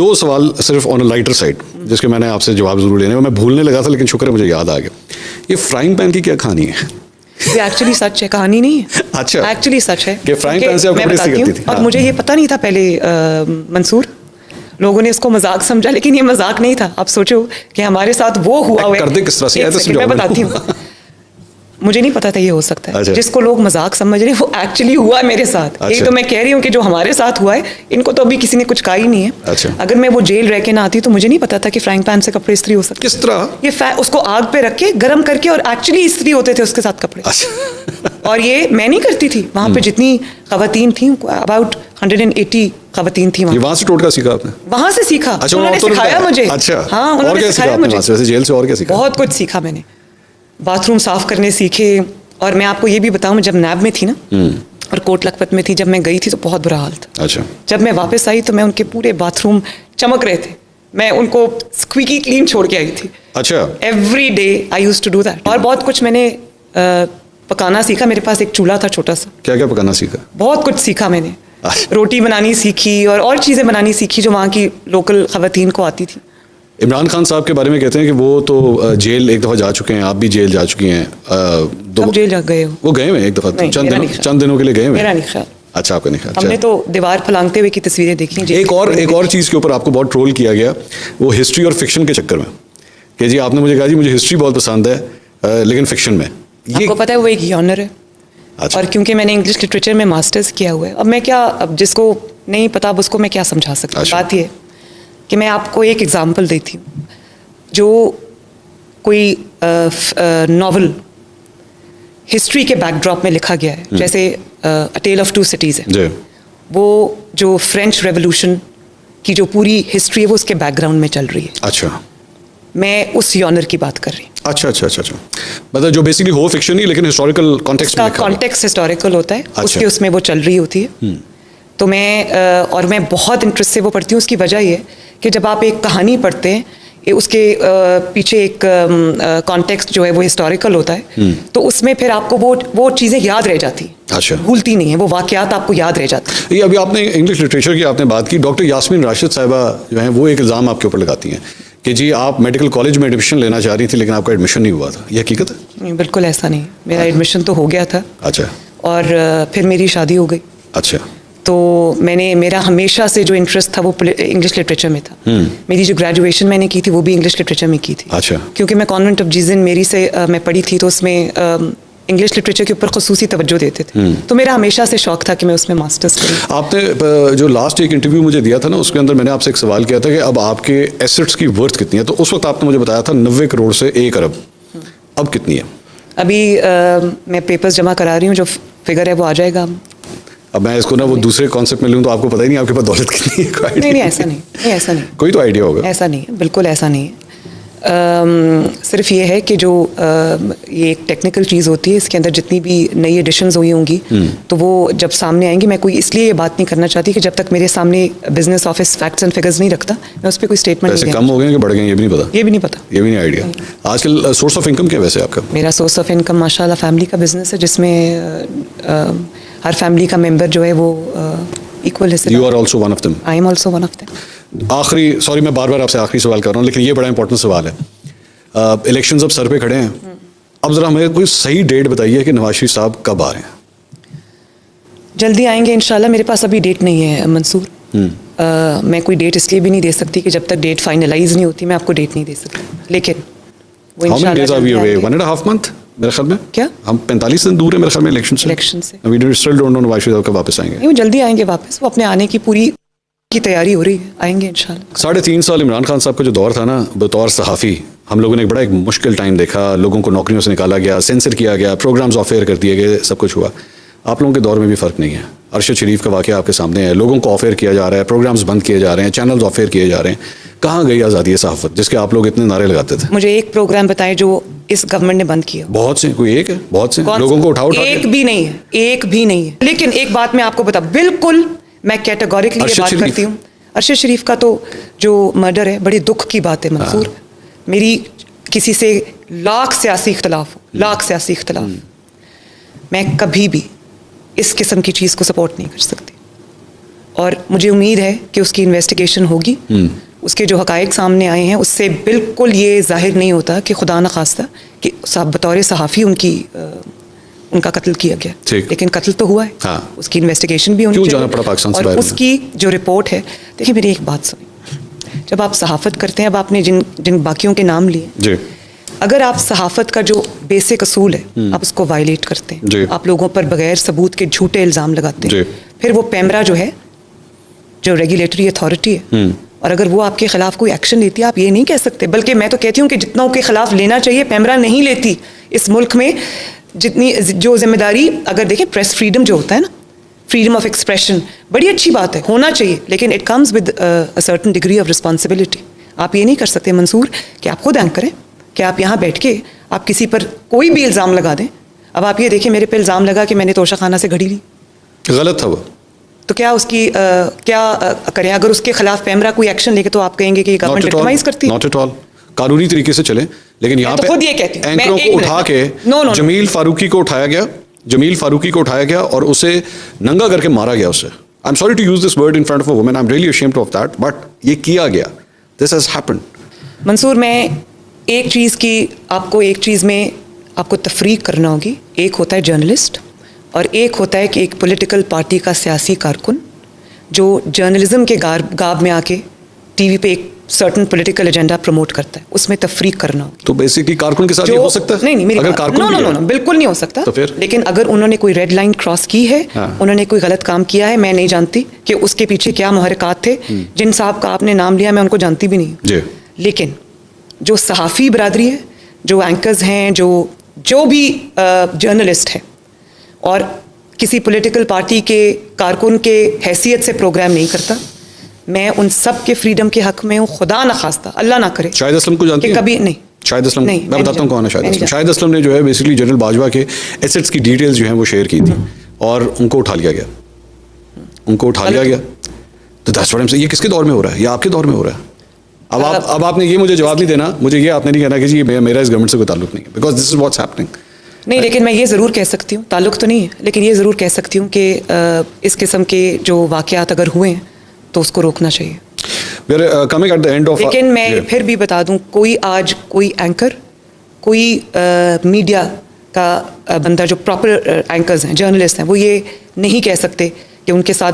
दो सवाल सिर्फ ऑन अ लाइटर साइड जिसके मैंने आपसे जवाब जरूर लेने, मैं भूलने लगा था लेकिन शुक्र है मुझे याद आ गया। ये फ्राइंग पैन की क्या कहानी है? ये एक्चुअली सच है, कहानी नहीं है। अच्छा, एक्चुअली सच है कि फ्राइंग पैन से आप कपड़े सी करती थी। और मुझे ये पता नहीं था पहले मंसूर, लोगों ने इसको मजाक समझा, लेकिन ये मजाक नहीं था। आप सोचो कि हमारे साथ वो हुआ है। कर दे किस तरह से, मैं बताती हूँ। मुझे नहीं पता था ये हो सकता है। अच्छा। जिसको लोग मजाक समझ रहे हैं वो एक्चुअली हुआ है मेरे साथ। अच्छा। यही तो मैं कह रही हूँ कि जो हमारे साथ हुआ है इनको तो अभी किसी ने कुछ कहा ही नहीं है। अच्छा। अगर मैं वो जेल रह के ना आती तो मुझे नहीं पता था कि फ्राइंग पैन से कपड़े इस्त्री हो सकते। किस तरह? ये उसको आग पे रख के गर्म करके और एक्चुअली इस्त्री होते थे उसके साथ कपड़े। अच्छा। और ये मैं नहीं करती थी, वहां पे जितनी खवातीन थी, अबाउट 180 खवातीन थी वहां से टोटका सीखा आपने? वहां से सीखा। अच्छा, उन्होंने सिखाया मुझे। अच्छा, हाँ, और उन्होंने क्या सिखाया मुझे। वैसे जेल से और क्या सीखा? बहुत कुछ सीखा मैंने, बाथरूम साफ करने सीखे। और मैं आपको ये भी बताऊं, जब नैब में थी ना और कोट लखपत में थी, जब मैं गई थी तो बहुत बुरा हाल था। अच्छा। जब मैं वापस आई तो मैं उनके पूरे बाथरूम चमक रहे थे, मैं उनको स्क्वीकी क्लीन छोड़ के आई थी। अच्छा। Every day I used to do that. और बहुत कुछ मैंने पकाना सीखा। मेरे पास एक चूल्हा था छोटा सा। क्या क्या पकाना सीखा? बहुत कुछ सीखा मैंने। रोटी बनानी सीखी और चीज़ें बनानी सीखी जो वहाँ की लोकल खवातीन को आती थी। इमरान खान साहब के बारे में कहते हैं कि वो तो जेल एक दफ़ा जा चुके हैं, आप भी जेल जा चुकी हैं। कब जेल जा गए हो? वो गए हुए एक दफ़ा, चंद दिनों के लिए गए हुए। मेरा नहीं ख्याल। अच्छा, आपका नहीं ख्याल? हमने तो दीवार फलांगते हुए की तस्वीरें देखी। एक और चीज़ के ऊपर आपको बहुत ट्रोल किया गया, वो हिस्ट्री और फिक्शन के चक्कर में, कि जी आपने मुझे कहा जी मुझे हिस्ट्री बहुत पसंद है लेकिन फिक्शन में आपको पता है वो एक ऑनर है। अच्छा। और क्योंकि मैंने इंग्लिश लिटरेचर में मास्टर्स किया हुआ है, अब मैं क्या, अब जिसको नहीं पता अब उसको मैं क्या समझा सकती हूँ। अच्छा। बात ये कि मैं आपको एक एग्जांपल देती हूँ। जो कोई नॉवल हिस्ट्री के बैकड्रॉप में लिखा गया है, जैसे अ टेल ऑफ टू सिटीज़ है, वो जो फ्रेंच रेवोल्यूशन की जो पूरी हिस्ट्री है वो उसके बैकग्राउंड में चल रही है। अच्छा। मैं उस यॉनर की बात कर रही हूँ। अच्छा अच्छा अच्छा अच्छा, मतलब जो बेसिकली हो फिक्शन ही लेकिन हिस्टोरिकल कॉन्टेक्स्ट में लिखा है। कॉन्टेक्स्ट हिस्टोरिकल होता है। अच्छा। उसके उसमें वो चल रही होती है। तो मैं बहुत इंटरेस्ट से वो पढ़ती हूँ। उसकी वजह ये है कि जब आप एक कहानी पढ़ते हैं, उसके पीछे एक कॉन्टेक्स्ट जो है वो हिस्टोरिकल होता है, तो उसमें फिर आपको वो चीज़ें याद रह जाती हैं। अच्छा। भूलती नहीं है, वो वाकयात आपको याद रह जाते हैं। ये अभी आपने इंग्लिश लिटरेचर की आपने बात की, डॉक्टर यास्मीन राशिद साहिबा जो हैं वो एक इल्ज़ाम आपके ऊपर लगाती हैं कि जी आप मेडिकल कॉलेज में एडमिशन लेना चाह रही थी लेकिन आपका एडमिशन नहीं हुआ था। ये हकीकत है? नहीं, बिल्कुल ऐसा नहीं। मेरा एडमिशन तो हो गया था। अच्छा। और फिर मेरी शादी हो गई। अच्छा। तो मेरा हमेशा से जो इंटरेस्ट था वो इंग्लिश लिटरेचर में था। मेरी जो ग्रेजुएशन मैंने की थी वो भी इंग्लिश लिटरेचर में की थी। अच्छा। क्योंकि मैं कॉन्वेंट ऑफ जीजन मेरी से मैं पढ़ी थी, तो उसमें इंग्लिश लिटरेचर के ऊपर खुसूसी तवज्जो देते थे। तो मेरा हमेशा से शौक था कि मैं उसमें मास्टर्स करूं। आपने जो लास्ट एक इंटरव्यू मुझे दिया था ना, उसके अंदर मैंने आपसे एक सवाल किया था कि अब आपके एसेट्स की वर्थ कितनी है, तो उस वक्त आपने मुझे बताया था 90 करोड़ से 1 अरब। अब कितनी है? अभी मैं पेपर्स जमा करा रही हूँ, जो फिगर है वो आ जाएगा। अब मैं इसको ना वो दूसरे कॉन्सेप्ट में लूँ तो आपको पता ही नहीं आपके पास दौलत कितनी है। नहीं, ऐसा नहीं, ऐसा नहीं। कोई तो आइडिया होगा? ऐसा नहीं है, बिल्कुल ऐसा नहीं है। सिर्फ ये है कि जो ये एक टेक्निकल चीज़ होती है, इसके अंदर जितनी भी नई एडिशंस हुई होंगी तो वो जब सामने आएंगी, मैं कोई इसलिए ये बात नहीं करना चाहती कि जब तक मेरे सामने business office facts and figures नहीं रखता मैं उस पर कोई स्टेटमेंट नहीं। कम हो गए कि बढ़ गए ये भी नहीं पता? ये भी नहीं पता, ये भी नहीं आइडिया। आजकल सोर्स ऑफ इनकम क्या है वैसे आपका? मेरा सोर्स ऑफ इनकम माशाल्लाह फैमिली का बिजनेस है, जिसमें हर फैमिली का मेंबर जो है वो इक्वल हिस्सा। You are also one of them? I am also one of them. आखिरी, सॉरी मैं बार बार आपसे आखिरी सवाल कर रहा हूँ लेकिन ये बड़ा इंपॉर्टेंट सवाल है। इलेक्शंस अब सर पे खड़े हैं, अब जरा हमें कोई सही डेट बताइए कि नवाज शरीफ साहब कब आ रहे हैं? जल्दी आएंगे इंशाल्लाह। मेरे पास अभी डेट नहीं है मंसूर। मैं कोई डेट इसलिए भी नहीं दे सकती कि जब तक डेट फाइनलाइज नहीं होती मैं आपको डेट नहीं दे सकती, लेकिन वो इंशाल्लाह 1.5 मंथ मेरे ख्याल में। क्या हम 45 दिन दूर है मेरे ख्याल में इलेक्शन से। We still don't know Nawaz Sharif साहब कब वापस आएंगे। नहीं, वो जल्दी आएंगे वापस। वो अपने आने की पूरी की तैयारी हो रही है, आएंगे इंशाल्लाह। 3.5 साल इमरान खान साहब का जो दौर था ना, बतौर सहाफ़ी हम लोगों ने एक मुश्किल टाइम देखा। लोगों को नौकरियों से निकाला गया, सेंसर किया गया, प्रोग्राम्स ऑफ एयर कर दिए गए, सब कुछ हुआ। आप लोगों के दौर में भी फ़र्क नहीं है। अरशद शरीफ का वाक़या आपके सामने है, लोगों को ऑफ एयर किया जा रहा है, प्रोग्राम्स बंद किए जा रहे हैं, चैनल्स ऑफ एयर किए जा रहे हैं। कहाँ गई आज़ादी सहाफ़त जिसके आप लोग इतने नारे लगाते थे? मुझे एक प्रोग्राम बताएं जो इस गवर्नमेंट ने बंद किया। बहुत से, कोई एक है? बहुत से लोगों को उठाओ। एक भी नहीं है, एक भी नहीं है। लेकिन एक बात मैं आपको बता, बिल्कुल मैं कैटेगोरिकली ये बात करती हूँ, अरशद शरीफ का तो जो मर्डर है बड़ी दुख की बात है मंसूर। मेरी किसी से लाख सियासी इख्तलाफ हो, लाख सियासी इख्तलाफ, मैं कभी भी इस किस्म की चीज़ को सपोर्ट नहीं कर सकती। और मुझे उम्मीद है कि उसकी इन्वेस्टिगेशन होगी। उसके जो हकायक सामने आए हैं उससे बिल्कुल ये जाहिर नहीं होता कि खुदा न खास्ता कि बतौर सहाफ़ी उनका कत्ल किया गया, लेकिन कत्ल तो हुआ है। हाँ। उसकी इन्वेस्टिगेशन भी होनी क्यों चाहिए। जाना पड़ा पाकिस्तान से और बाहर? उसकी जो रिपोर्ट है, देखिए मेरी एक बात सुनिए, जब आप सहाफ़त करते हैं, अब आपने जिन बाकियों के नाम लिए, जी अगर आप सहाफ़त का जो बेसिक असूल है आप उसको वायलेट करते हैं, आप लोगों पर बगैर सबूत के झूठे इल्ज़ाम लगाते हैं, फिर वो पैमरा जो है, जो रेगुलेटरी अथॉरिटी है, और अगर वो आपके खिलाफ कोई एक्शन लेती है, आप ये नहीं कह सकते। बल्कि मैं तो कहती हूँ कि जितना के खिलाफ लेना चाहिए पैमरा नहीं लेती। इस मुल्क में जितनी जो जिम्मेदारी, अगर देखें प्रेस फ्रीडम जो होता है ना, फ्रीडम ऑफ एक्सप्रेशन बड़ी अच्छी बात है, होना चाहिए, लेकिन it comes with a certain degree of responsibility. आप ये नहीं कर सकते मंसूर कि आप खुद एंकर हैं, कि आप यहाँ बैठ के आप किसी पर कोई भी इल्ज़ाम लगा दें। अब आप ये देखिए, मेरे पे इल्ज़ाम लगा कि मैंने तोशा खाना से घड़ी ली, गलत था वो, तो क्या उसकी करें? अगर उसके खिलाफ पैमरा कोई एक्शन लेके तो आप कहेंगे कि गवर्नमेंट विक्टिमाइज करती है। नॉट एट ऑल, कानूनी तरीके से चले, लेकिन यहाँ तो पे खुद ये कहती हूँ, एंकरों को उठा के जमील फारूकी को उठाया गया, जमील फारूकी को उठाया गया और उसे नंगा करके मारा गया उसे। I am sorry to use this word in front of a woman, I am really ashamed of that, but ये किया गया, दिस हैज हैपेंड। मंसूर, मैं एक चीज़ की आपको एक चीज़ में आपको तफरीक करना होगी। एक होता है जर्नलिस्ट और एक होता है कि एक पॉलिटिकल पार्टी का सियासी कारकुन जो जर्नलिज्म के गाब में आके टीवी पे एक सर्टन पॉलिटिकल एजेंडा प्रमोट करता है, उसमें तफरीक करना होगी। तो बेसिकली कारकुन के साथ ये हो सकता है? नहीं, मेरी अगर कारकुन नो, बिल्कुल नहीं हो सकता। तो फिर? लेकिन अगर उन्होंने कोई रेड लाइन क्रॉस की है, उन्होंने कोई गलत काम किया है, मैं नहीं जानती कि उसके पीछे क्या मुहर्रिकात थे। जिन साहब का आपने नाम लिया मैं उनको जानती भी नहीं, जी। लेकिन जो सहाफ़ी बरादरी है, जो एंकर्स हैं, जो भी जर्नलिस्ट है और किसी पॉलिटिकल पार्टी के कारकुन के हैसियत से प्रोग्राम नहीं करता, मैं उन सब के फ्रीडम के हक में हूँ। खुदा ना खास्ता, अल्लाह ना करे। शाहिद असलम को जानती हैं? कभी नहीं। शाहिद असलम, नहीं, मैं बताता हूँ कौन है शाहिद असलम। शाहिद नहीं असलम ने जो है बेसिकली जनरल बाजवा के एसेट्स की डिटेल्स जो हैं वो शेयर की थी और उनको उठा लिया गया, उनको उठा लिया गया। तो that's what I am saying, ये किसके दौर में हो रहा है? ये आपके दौर में हो रहा है। अब आपने ये मुझे जवाब नहीं देना, मुझे ये आपने नहीं कहना कि जी मेरा इस गवर्नमेंट से कोई ताल्लुक नहीं है, because this is what's happening. नहीं, लेकिन मैं ये ज़रूर कह सकती हूँ, ताल्लुक तो नहीं है, लेकिन ये ज़रूर कह सकती हूँ कि इस किस्म के जो वाक़यात अगर हुए हैं तो उसको रोकना चाहिए। Coming at the end of, लेकिन मैं फिर भी बता दूं, कोई आज कोई एंकर, कोई मीडिया का बंदा, जो प्रॉपर एंकर्स हैं, जर्नलिस्ट हैं, वो ये नहीं कह सकते कि उनके साथ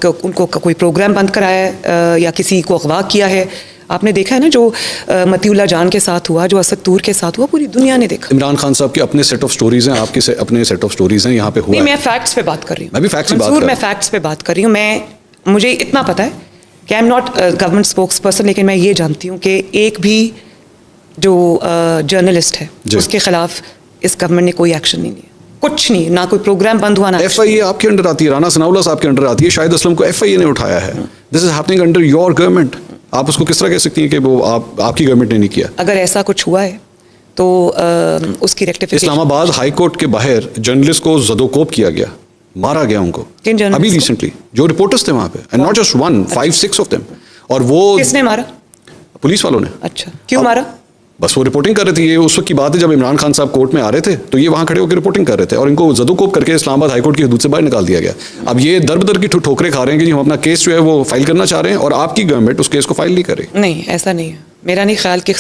उनको कोई प्रोग्राम बंद कराया है या किसी को अगवा किया है। आपने देखा है ना जो मतीउल्लाह जान के साथ हुआ, जो असद तूर के साथ हुआ, पूरी दुनिया ने देखा। इमरान खान साहब के अपने सेट ऑफ स्टोरीज हैं, आपके अपने सेट ऑफ स्टोरीज हैं, यहाँ पे हुआ नहीं, है। मैं फैक्ट्स पे बात कर रही हूँ। मैं भी फैक्ट्स की बात कर रहा हूँ। मैं फैक्ट्स पे बात कर रही हूँ। मुझे इतना पता है कि I am not government spokes person, लेकिन मैं ये जानती हूँ कि एक भी जो जर्नलिस्ट है उसके खिलाफ इस गवर्नमेंट ने कोई एक्शन नहीं लिया, कुछ नहीं, ना कोई प्रोग्राम बंद हुआ, ना FIA आपके अंडर आती है, राना सनाउल्लाह साहब के अंडर आती है, शाहिद असलम को FIA ने उठाया है। This is happening under your government. आप उसको किस तरह कह सकती हैं कि वो आपकी गवर्नमेंट ने नहीं किया? अगर ऐसा कुछ हुआ है तो उसकी रेक्टिफिकेशन। इस्लामाबाद हाई कोर्ट के बाहर जर्नलिस्ट को जदोकोप किया गया, मारा गया उनको अभी रिसेंटली, जो रिपोर्टर्स थे वहां पे, and not just one, 5-6 of them. और वो किसने मारा? पुलिस वालों ने। अच्छा, क्यों मारा? बस वो रिपोर्टिंग कर रहे थे। ये उस वक्त की बात है जब इमरान खान साहब कोर्ट में आ रहे थे, तो ये वहां खड़े होकर रिपोर्टिंग कर रहे थे और इनको जदोकोप करके इस्लामाबाद हाईकोर्ट की हदूद से बाहर निकाल दिया गया। अब ये दर की ठोकरें खा रहे हैं कि हम अपना केस जो है वो फाइल करना चाह रहे हैं और आपकी गवर्नमेंट उस केस को फाइल नहीं कर रही। नहीं, ऐसा नहीं है। मेरा नहीं ख्याल कि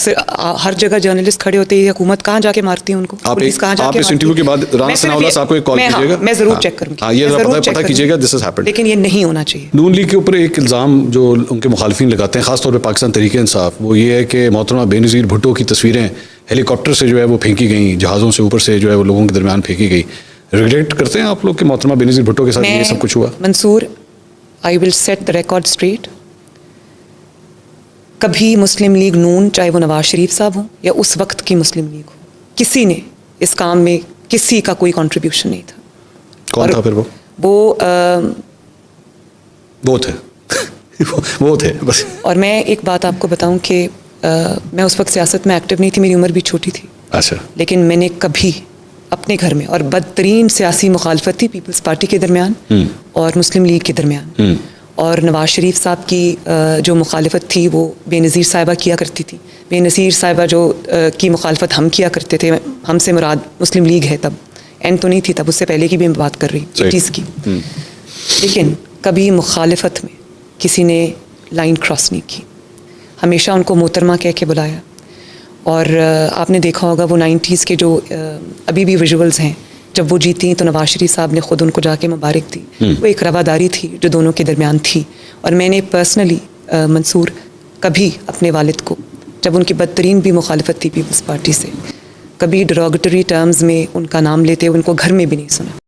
हर जगह जर्नलिस्ट खड़े होते हैं, हुकूमत कहाँ जाके मारती है उनको, पुलिस कहाँ जाके आप इस इंटरव्यू के बाद राना सनाउल्लाह साहब को एक कॉल कीजिएगा। मैं जरूर चेक करूंगी। हाँ, ये पता कीजिएगा, दिस हैज हैपेंड। लेकिन ये नहीं होना चाहिए। नून लीग के ऊपर एक इल्ज़ाम जो उनके मुखालिफिन लगाते हैं, खासतौर पर पाकिस्तान तहरीक इंसाफ, वो ये है कि मोहतरमा बेनज़ीर भुट्टो की तस्वीरें हेलीकॉप्टर से जो है वो फेंकी गई, जहाज़ों से ऊपर से जो है वो लोगों के दरमियान फेंकी गई। रिग्रेट करते हैं आप लोग कि मोहतरमा बेनज़ीर भुट्टो के साथ ये सब कुछ हुआ? Mansoor, I will set the record straight. कभी मुस्लिम लीग नून, चाहे वो नवाज शरीफ साहब हो या उस वक्त की मुस्लिम लीग हो, किसी ने इस काम में किसी का कोई कंट्रीब्यूशन नहीं था। कौन था फिर वो थे वो थे बस। और मैं एक बात आपको बताऊं कि मैं उस वक्त सियासत में एक्टिव नहीं थी, मेरी उम्र भी छोटी थी। अच्छा। लेकिन मैंने कभी अपने घर में, और बदतरीन सियासी मुखालफत थी पीपल्स पार्टी के दरमियान और मुस्लिम लीग के दरमियान, और नवाज शरीफ साहब की जो मुखालफत थी वो बेनज़ीर साहिबा किया करती थी। बेनज़ीर साहिबा जो की मुखालफत हम किया करते थे, हमसे मुराद मुस्लिम लीग है, तब एंड तो नहीं थी, तब उससे पहले की भी मैं बात कर रही हूँ, 80s की। लेकिन कभी मुखालफत में किसी ने लाइन क्रॉस नहीं की, हमेशा उनको मोहतरमा कह के बुलाया। और आपने देखा होगा वो 90s के जो अभी भी विजुअल्स हैं, जब वो जीती तो नवाज शरीफ साहब ने ख़ुद उनको जाके मुबारक दी। वो एक रवादारी थी जो दोनों के दरमियान थी। और मैंने पर्सनली मंसूर कभी अपने वालिद को, जब उनकी बदतरीन भी मुखालफत थी पीपल्स पार्टी से, कभी डिरोगेटरी टर्म्स में उनका नाम लेते हुए उनको घर में भी नहीं सुना।